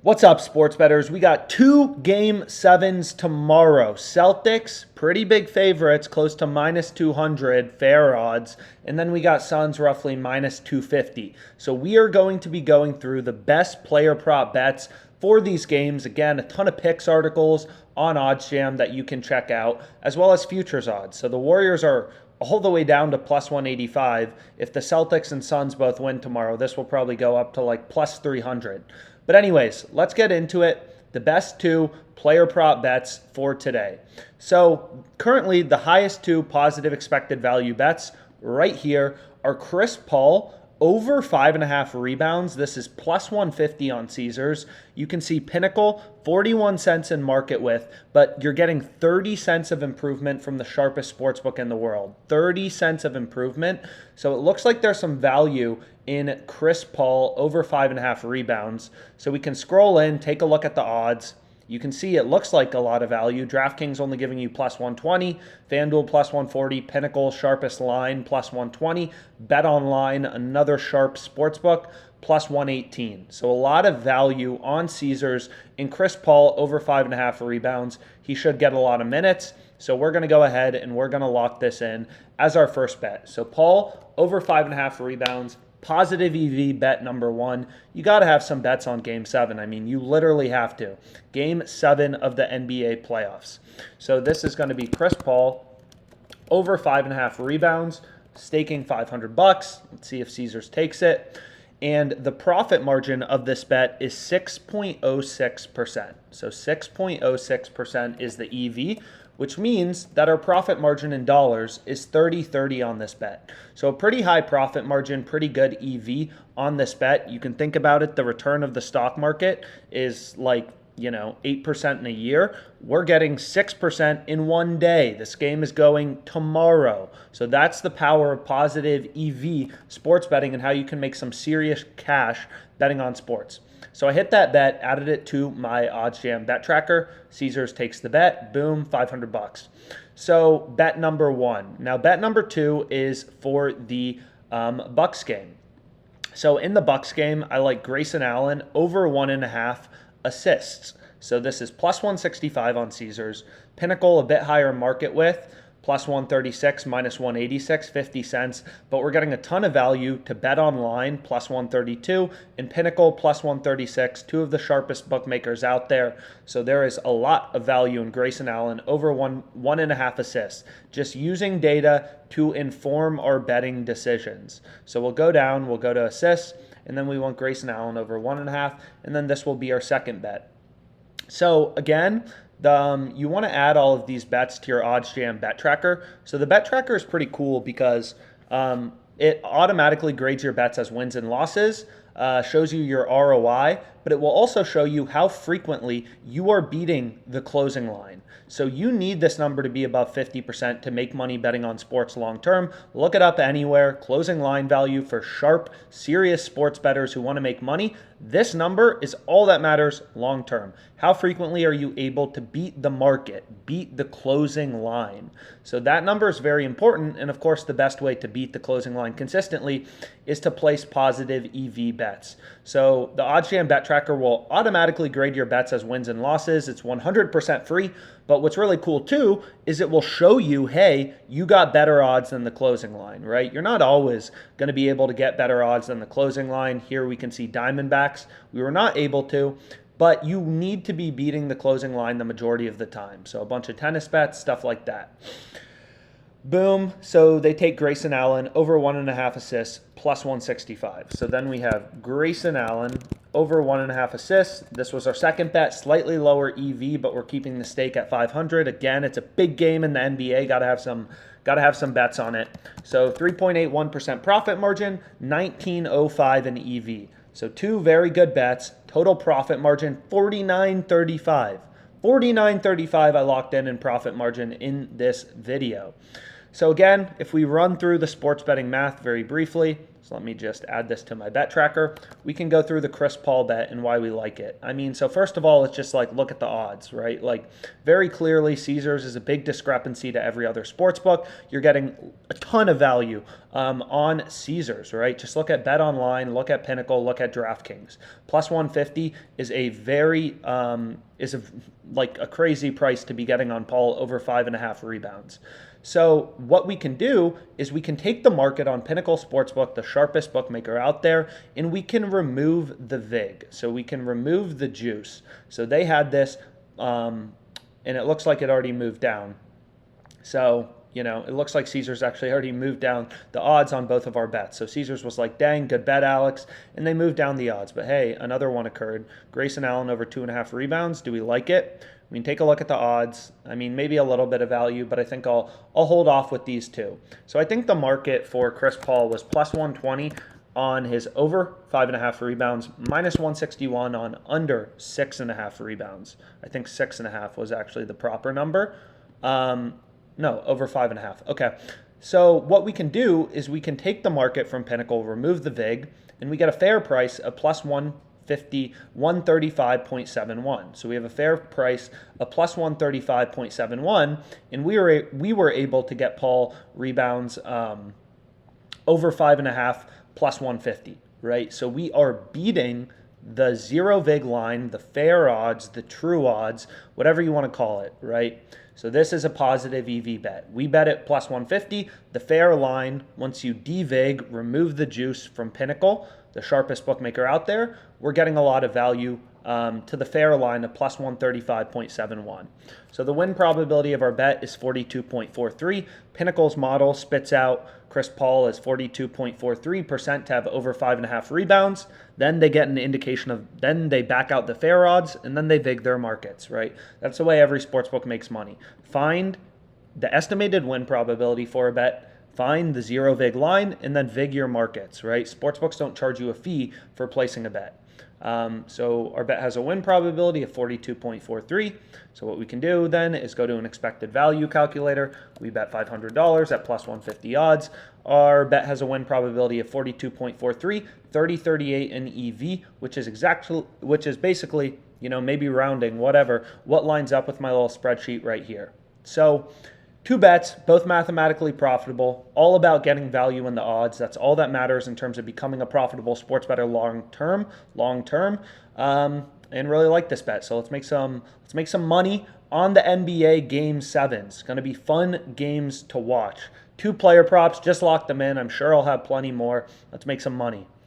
What's up, sports bettors? We got two game sevens tomorrow. Celtics, pretty big favorites, close to minus 200, fair odds. And then we got Suns, roughly minus 250. So we are going to be going through the best player prop bets for these games. Again, a ton of picks articles on OddsJam that you can check out, as well as futures odds. So the Warriors are all the way down to plus 185. If the Celtics and Suns both win tomorrow, this will probably go up to like plus 300. But anyways, let's get into it. The best two player prop bets for today. So currently the highest two positive expected value bets right here are Chris Paul over 5.5 rebounds. This is plus 150 on Caesars. You can see Pinnacle, 41 cents in market with, but you're getting 30 cents of improvement from the sharpest sportsbook in the world. 30 cents of improvement. So it looks like there's some value in Chris Paul over 5.5 rebounds. So we can scroll in, take a look at the odds. You can see it looks like a lot of value. DraftKings only giving you plus 120, FanDuel plus 140, Pinnacle sharpest line plus 120, BetOnline, another sharp sportsbook, plus 118. So a lot of value on Caesars in Chris Paul over 5.5 rebounds. He should get a lot of minutes. So we're going to go ahead and we're going to lock this in as our first bet. So Paul over 5.5 rebounds. Positive EV bet number one. You got to have some bets on Game 7. I mean, you literally have to. Game 7 of the NBA playoffs. So this is going to be Chris Paul over 5.5 rebounds, staking $500. Let's see if Caesars takes it. And the profit margin of this bet is 6.06%. So 6.06% is the EV, which means that our profit margin in dollars is 30-30 on this bet. So a pretty high profit margin, pretty good EV on this bet. You can think about it, the return of the stock market is like, 8% in a year. We're getting 6% in one day. This game is going tomorrow. So that's the power of positive EV sports betting and how you can make some serious cash betting on sports. So I hit that bet, added it to my OddsJam bet tracker. Caesars takes the bet. Boom, $500. So bet number one. Now bet number two is for the Bucks game. So in the Bucks game, I like Grayson Allen over 1.5 assists. So this is plus 165 on Caesars. Pinnacle a bit higher market with, plus 136, minus 186, 50 cents. But we're getting a ton of value to BetOnline, plus 132, and Pinnacle, plus 136, two of the sharpest bookmakers out there. So there is a lot of value in Grayson Allen over 1.5 assists, just using data to inform our betting decisions. So we'll go down, we'll go to assists, and then we want Grayson Allen over 1.5, and then this will be our second bet. So again, you want to add all of these bets to your OddsJam bet tracker. So the bet tracker is pretty cool because it automatically grades your bets as wins and losses, shows you your ROI, but it will also show you how frequently you are beating the closing line. So you need this number to be above 50% to make money betting on sports long term. Look it up anywhere. Closing line value for sharp, serious sports bettors who want to make money. This number is all that matters long term. How frequently are you able to beat the market, beat the closing line? So that number is very important. And of course, the best way to beat the closing line consistently is to place positive EV bets. So the OddsJam bet tracker will automatically grade your bets as wins and losses. It's 100% free. But what's really cool too is it will show you, hey, you got better odds than the closing line, right? You're not always going to be able to get better odds than the closing line. Here we can see Diamondbacks. We were not able to, but you need to be beating the closing line the majority of the time. So a bunch of tennis bets, stuff like that. Boom. So they take Grayson Allen over 1.5 assists plus 165. So then we have Grayson Allen over 1.5 assists. This was our second bet, slightly lower EV, but we're keeping the stake at 500. Again, it's a big game in the NBA. Got to have some bets on it. So 3.81% profit margin, 19.05 in EV. So two very good bets. Total profit margin 49.35. 49.35 I locked in profit margin in this video. So again, if we run through the sports betting math very briefly, So let me just add this to my bet tracker. We can go through the Chris Paul bet and why we like it. I mean, so first of all, it's just like look at the odds, right? Like very clearly, Caesars is a big discrepancy to every other sports book. You're getting a ton of value on Caesars, right? Just look at Bet Online, look at Pinnacle, look at DraftKings. Plus 150 is a very like a crazy price to be getting on Paul over 5.5 rebounds. So what we can do is we can take the market on Pinnacle Sportsbook, the sharpest bookmaker out there, and we can remove the VIG. So we can remove the juice. So they had this, and it looks like it already moved down. So, you know, it looks like Caesars actually already moved down the odds on both of our bets. So Caesars was like, dang, good bet, Alex. And they moved down the odds. But hey, another one occurred. Grayson Allen over 2.5 rebounds. Do we like it? I mean, take a look at the odds. I mean, maybe a little bit of value, but I think I'll hold off with these two. So I think the market for Chris Paul was plus 120 on his over 5.5 rebounds, minus 161 on under 6.5 rebounds. I think 6.5 was actually the proper number. No, over 5.5. Okay. So what we can do is we can take the market from Pinnacle, remove the VIG, and we get a fair price of plus 135.71. So we have a fair price of plus 135.71, and we were able to get Paul rebounds over 5.5 plus 150, right? So we are beating the zero VIG line, the fair odds, the true odds, whatever you want to call it, right? So this is a positive EV bet. We bet it plus 150. The fair line, once you de-VIG, remove the juice from Pinnacle, the sharpest bookmaker out there, we're getting a lot of value to the fair line of plus 135.71. So the win probability of our bet is 42.43. Pinnacle's model spits out Chris Paul as 42.43% to have over 5.5 rebounds. Then they get an indication of, then they back out the fair odds, and then they VIG their markets, right? That's the way every sportsbook makes money. Find the estimated win probability for a bet, find the zero VIG line, and then VIG your markets, right? Sportsbooks don't charge you a fee for placing a bet. So our bet has a win probability of 42.43. So what we can do then is go to an expected value calculator. We bet $500 at plus 150 odds. Our bet has a win probability of 42.43, 30.38 in EV, which is basically, you know, maybe rounding, whatever, what lines up with my little spreadsheet right here. So two bets, both mathematically profitable, all about getting value in the odds. That's all that matters in terms of becoming a profitable sports bettor long term, and really like this bet. So let's make some money on the NBA Game 7s. It's going to be fun games to watch. 2 player props, just lock them in. I'm sure I'll have plenty more. Let's make some money.